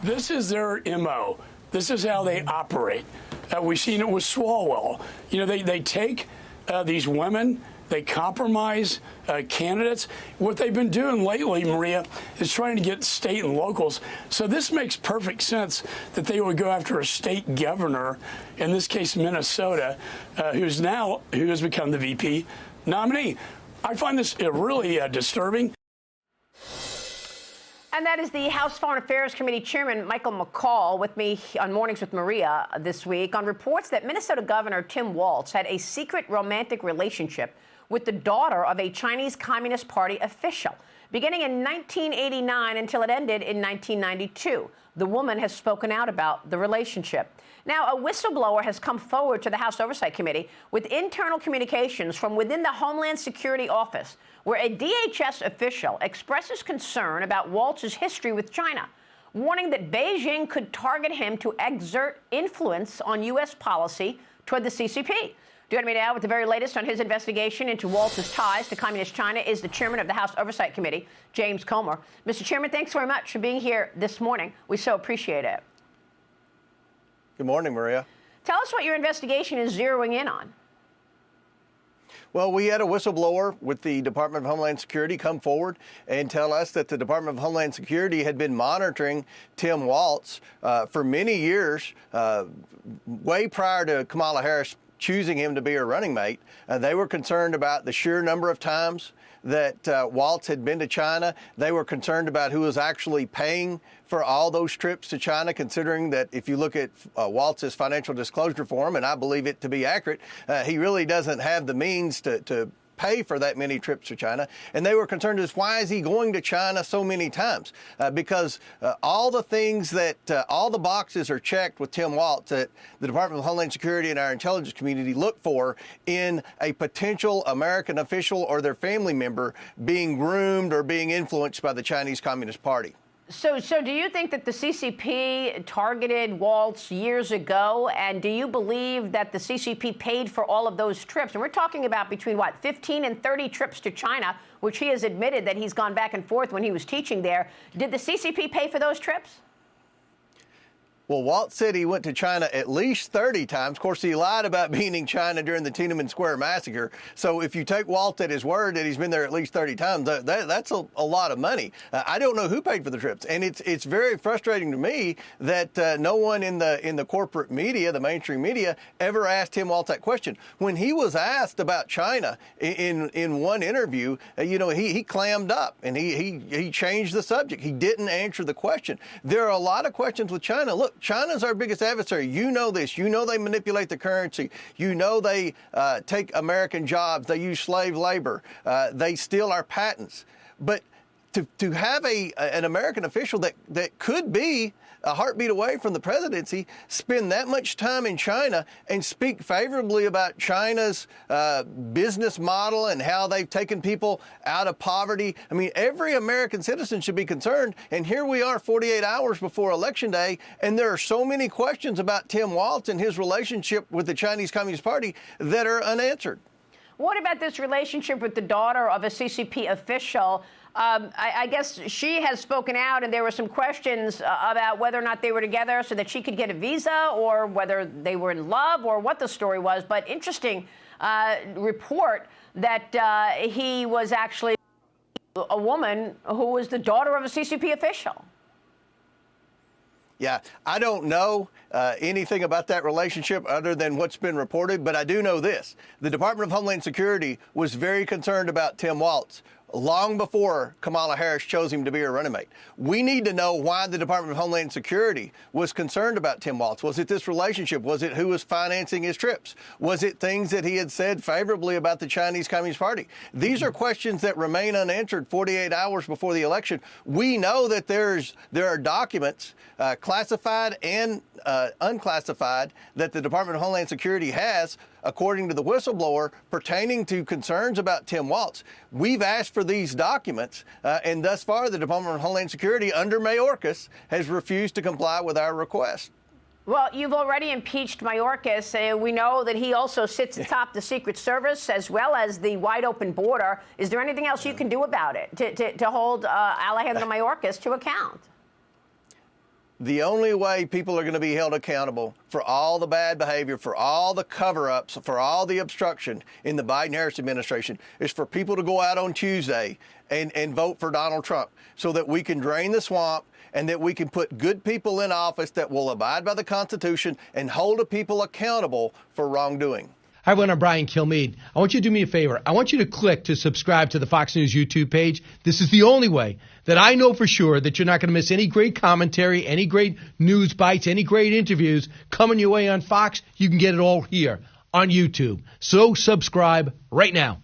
This is their MO. This is how they operate. We've seen it with Swalwell. You know, they take these women, they compromise candidates. What they've been doing lately, Maria, is trying to get state and locals. So this makes perfect sense that they would go after a state governor, in this case Minnesota, who has become the VP nominee. I find this really disturbing. And that is the House Foreign Affairs Committee Chairman Michael McCaul with me on Mornings with Maria this week on reports that Minnesota Governor Tim Walz had a secret romantic relationship with the daughter of a Chinese Communist Party official, beginning in 1989 until it ended in 1992. The woman has spoken out about the relationship. Now, a whistleblower has come forward to the House Oversight Committee with internal communications from within the Homeland Security Office, where a DHS official expresses concern about Walz's history with China, warning that Beijing could target him to exert influence on U.S. policy toward the CCP. Joining me now with the very latest on his investigation into Walz's ties to Communist China is the chairman of the House Oversight Committee, James Comer. Mr. Chairman, thanks very much for being here this morning. We so appreciate it. Good morning, Maria. Tell us what your investigation is zeroing in on. Well, we had a whistleblower with the Department of Homeland Security come forward and tell us that the Department of Homeland Security had been monitoring Tim Walz for many years, way prior to Kamala Harris choosing him to be her running mate. They were concerned about the sheer number of times that Walz had been to China. They were concerned about who was actually paying for all those trips to China, considering that if you look at Walz's financial disclosure form, and I believe it to be accurate, he really doesn't have the means to pay for that many trips to China. And they were concerned as why is he going to China so many times? Because all the things that, all the boxes are checked with Tim Walz that the Department of Homeland Security and our intelligence community look for in a potential American official or their family member being groomed or being influenced by the Chinese Communist Party. So do you think that the CCP targeted Walz years ago, and do you believe that the CCP paid for all of those trips? And we're talking about between, what, 15 and 30 trips to China, which he has admitted that he's gone back and forth when he was teaching there. Did the CCP pay for those trips? Well, Walz said he went to China at least 30 times. Of course, he lied about being in China during the Tiananmen Square massacre. So if you take Walz at his word that he's been there at least 30 times, that's a lot of money. I don't know who paid for the trips. And it's very frustrating to me that no one in the corporate media, the mainstream media, ever asked Tim Walz that question. When he was asked about China in one interview, you know, he clammed up and he changed the subject. He didn't answer the question. There are a lot of questions with China. Look, China's our biggest adversary. You know this. You know they manipulate the currency. You know they take American jobs. They use slave labor. They steal our patents. But to have an American official that could be a heartbeat away from the presidency spend that much time in China and speak favorably about China's business model and how they've taken people out of poverty. I mean, every American citizen should be concerned. And here we are 48 hours before Election Day, and there are so many questions about Tim Walz and his relationship with the Chinese Communist Party that are unanswered. What about this relationship with the daughter of a CCP official? I guess she has spoken out, and there were some questions about whether or not they were together so that she could get a visa, or whether they were in love, or what the story was. But interesting report that he was actually a woman who was the daughter of a CCP official. Yeah, I don't know anything about that relationship other than what's been reported, but I do know this. The Department of Homeland Security was very concerned about Tim Walz long before Kamala Harris chose him to be her running mate. We need to know why the Department of Homeland Security was concerned about Tim Walz. Was it this relationship? Was it who was financing his trips? Was it things that he had said favorably about the Chinese Communist Party? These are questions that remain unanswered 48 hours before the election. We know that there are documents, classified and unclassified, that the Department of Homeland Security has, according to the whistleblower, pertaining to concerns about Tim Walz. We've asked for these documents, and thus far the Department of Homeland Security under Mayorkas has refused to comply with our request. Well, you've already impeached Mayorkas. We know that he also sits atop the Secret Service as well as the wide open border. Is there anything else you can do about it to hold Alejandro Mayorkas to account? The only way people are going to be held accountable for all the bad behavior, for all the cover-ups, for all the obstruction in the Biden-Harris administration is for people to go out on Tuesday and vote for Donald Trump so that we can drain the swamp and that we can put good people in office that will abide by the Constitution and hold the people accountable for wrongdoing. Hi, everyone. I'm Brian Kilmeade. I want you to do me a favor. I want you to click to subscribe to the Fox News YouTube page. This is the only way that I know for sure that you're not going to miss any great commentary, any great news bites, any great interviews coming your way on Fox. You can get it all here on YouTube. So subscribe right now.